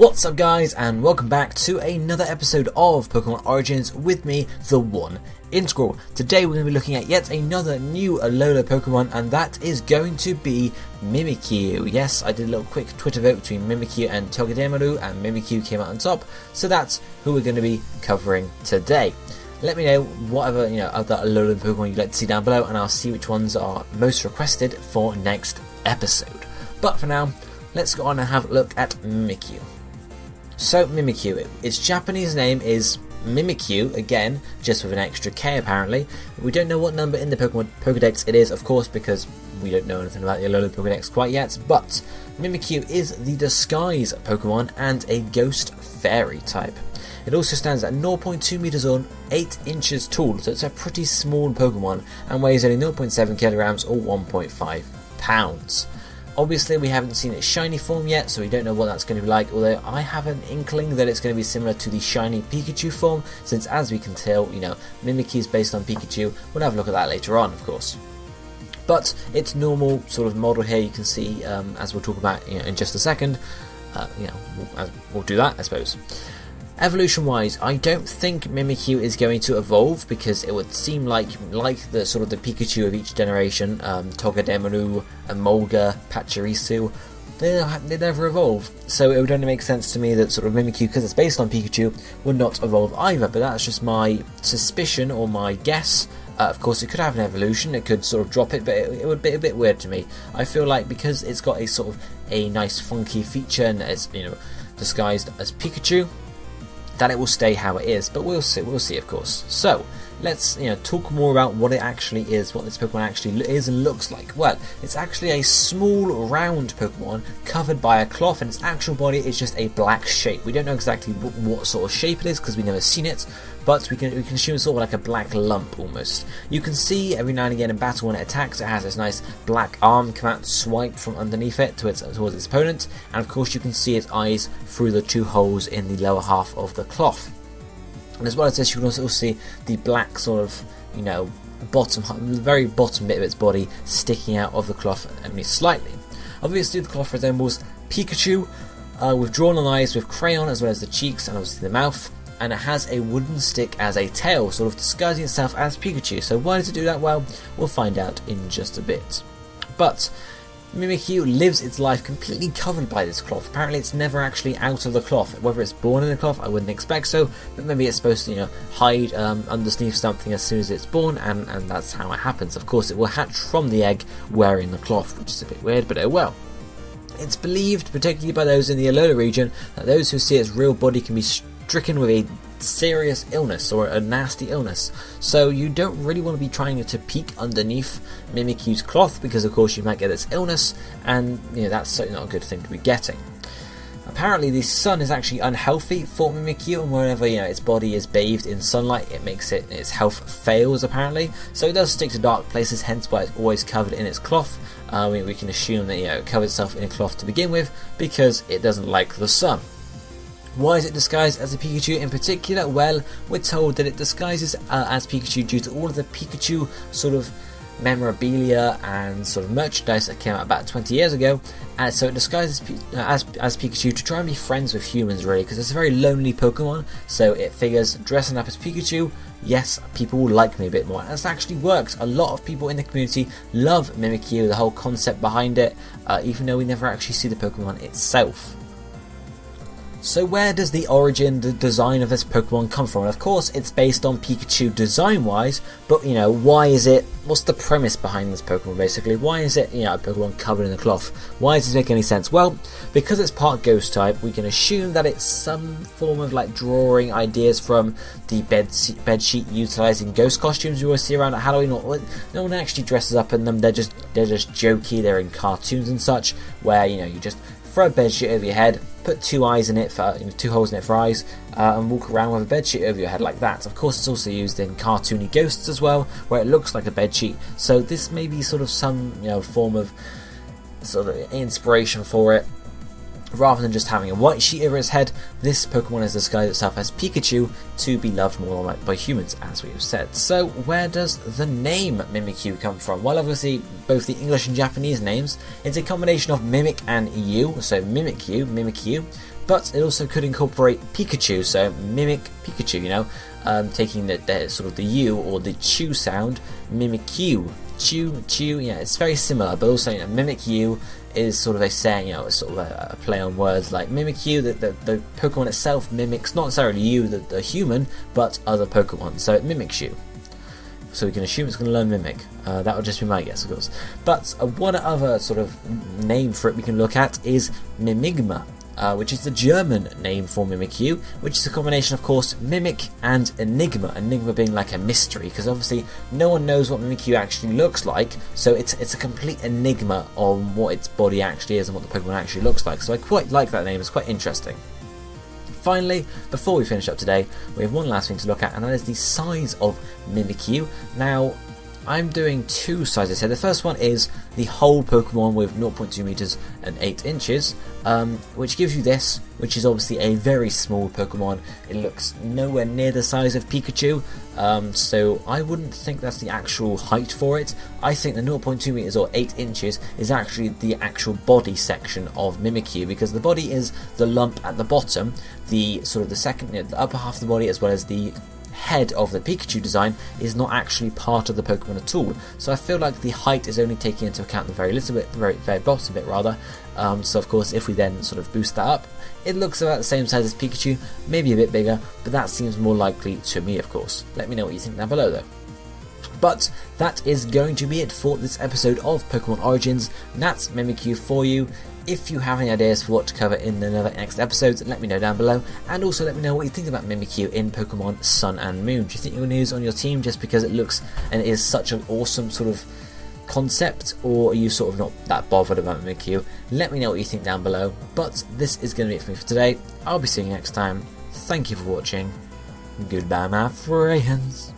What's up guys, and welcome back to another episode of Pokemon Origins with me, TheOneIntegral. Today we're going to be looking at yet another new Alola Pokemon, and that is going to be Mimikyu. Yes, I did a little quick Twitter vote between Mimikyu and Togedemaru, and Mimikyu came out on top, so that's who we're going to be covering today. Let me know whatever other Alola Pokemon you'd like to see down below, and I'll see which ones are most requested for next episode. But for now, let's go on and have a look at Mimikyu. So Mimikyu, its Japanese name is Mimikyu, again, just with an extra K apparently. We don't know what number in the Pokemon Pokedex it is, of course, because we don't know anything about the Alola Pokedex quite yet, but Mimikyu is the Disguise Pokemon and a Ghost Fairy type. It also stands at 0.2 meters on 8 inches tall, so it's a pretty small Pokemon and weighs only 0.7 kilograms or 1.5 pounds. Obviously we haven't seen its shiny form yet, so we don't know what that's going to be like, although I have an inkling that it's going to be similar to the shiny Pikachu form, since as we can tell, Mimikyu is based on Pikachu. We'll have a look at that later on, of course. But its normal sort of model here you can see, as we'll talk about in just a second, we'll do that I suppose. Evolution wise, I don't think Mimikyu is going to evolve, because it would seem like the sort of the Pikachu of each generation, Togedemaru, Emolga, Pachirisu, they never evolve. So it would only make sense to me that sort of Mimikyu, because it's based on Pikachu, would not evolve either, but that's just my suspicion or my guess. Of course it could have an evolution, it could sort of drop it, but it would be a bit weird to me. I feel like because it's got a sort of a nice funky feature and it's disguised as Pikachu, that it will stay how it is, but we'll see of course. So let's talk more about what it actually is, what this Pokemon actually is and looks like. Well, it's actually a small round Pokemon covered by a cloth, and its actual body is just a black shape. We don't know exactly what sort of shape it is because we've never seen it, but we can assume it's sort of like a black lump almost. You can see every now and again in battle when it attacks, it has this nice black arm come out, swipe from underneath it towards its opponent, and of course you can see its eyes through the two holes in the lower half of the cloth. And as well as this, you can also see the black sort of, the very bottom bit of its body sticking out of the cloth only slightly. Obviously the cloth resembles Pikachu, with drawn on eyes with crayon, as well as the cheeks and obviously the mouth. And it has a wooden stick as a tail, sort of disguising itself as Pikachu. So why does it do that? Well, we'll find out in just a bit. But Mimikyu lives its life completely covered by this cloth. Apparently it's never actually out of the cloth. Whether it's born in the cloth, I wouldn't expect so, but maybe it's supposed to hide underneath something as soon as it's born, and that's how it happens. Of course it will hatch from the egg wearing the cloth, which is a bit weird, but oh well. It's believed, particularly by those in the Alola region, that those who see its real body can be stricken with a serious illness or a nasty illness, so you don't really want to be trying to peek underneath Mimikyu's cloth, because of course you might get this illness, and that's certainly not a good thing to be getting. Apparently the sun is actually unhealthy for Mimikyu, and whenever its body is bathed in sunlight, it makes its health fails apparently, so it does stick to dark places, hence why it's always covered in its cloth. We can assume that it covers itself in a cloth to begin with, because it doesn't like the sun. Why is it disguised as a Pikachu in particular? Well, we're told that it disguises as Pikachu due to all of the Pikachu sort of memorabilia and sort of merchandise that came out about 20 years ago, and so it disguises as Pikachu to try and be friends with humans, really, because it's a very lonely Pokemon, so it figures dressing up as Pikachu, yes, people will like me a bit more, and it's actually worked. A lot of people in the community love Mimikyu, the whole concept behind it, even though we never actually see the Pokemon itself. So where does the design of this Pokemon come from? And of course it's based on Pikachu design-wise, but why is it, what's the premise behind this Pokemon basically? Why is it, a Pokemon covered in a cloth? Why does this make any sense? Well, because it's part Ghost type, we can assume that it's some form of drawing ideas from the bedsheet utilising ghost costumes you always see around at Halloween. No one actually dresses up in them, they're just jokey, they're in cartoons and such, where you just throw a bedsheet over your head, put two eyes in it for two holes in it for eyes, and walk around with a bedsheet over your head like that. Of course, it's also used in cartoony ghosts as well, where it looks like a bedsheet. So this may be sort of some form of sort of inspiration for it. Rather than just having a white sheet over its head, this Pokemon has disguised itself as Pikachu to be loved more by humans, as we have said. So where does the name Mimikyu come from? Well, obviously both the English and Japanese names. It's a combination of Mimic and Yu, so Mimikyu, but it also could incorporate Pikachu, so mimic Pikachu, you know, taking the sort of the U or the chew sound, Mimikyu. Chew, yeah, it's very similar, but also, you know, Mimikyu is sort of a saying, you know, it's sort of a play on words like Mimikyu, the Pokemon itself mimics not necessarily you, the human, but other Pokemon, so it mimics you. So we can assume it's going to learn Mimic. That would just be my guess, of course. But one other sort of name for it we can look at is Mimigma, which is the German name for Mimikyu, which is a combination, of course, Mimic and Enigma. Enigma being like a mystery, because obviously no one knows what Mimikyu actually looks like, so it's a complete enigma on what its body actually is and what the Pokemon actually looks like. So I quite like that name, it's quite interesting. Finally, before we finish up today, we have one last thing to look at, and that is the size of Mimikyu. Now, I'm doing two sizes here. The first one is the whole Pokemon with 0.2 meters and 8 inches, which gives you this, which is obviously a very small Pokemon. It looks nowhere near the size of Pikachu, so I wouldn't think that's the actual height for it. I think the 0.2 meters or 8 inches is actually the actual body section of Mimikyu, because the body is the lump at the bottom, the sort of the second, the upper half of the body, as well as the head of the Pikachu design is not actually part of the Pokemon at all. So I feel like the height is only taking into account the very little bit, the very bottom bit rather. So of course, if we then sort of boost that up, it looks about the same size as Pikachu, maybe a bit bigger, but that seems more likely to me, of course. Let me know what you think down below though. But that is going to be it for this episode of Pokemon Origins. That's Mimikyu for you. If you have any ideas for what to cover in the next episodes, let me know down below. And also let me know what you think about Mimikyu in Pokemon Sun and Moon. Do you think you're going to use it on your team just because it looks and it is such an awesome sort of concept, or are you sort of not that bothered about Mimikyu? Let me know what you think down below. But this is going to be it for me for today. I'll be seeing you next time. Thank you for watching. Goodbye, my friends.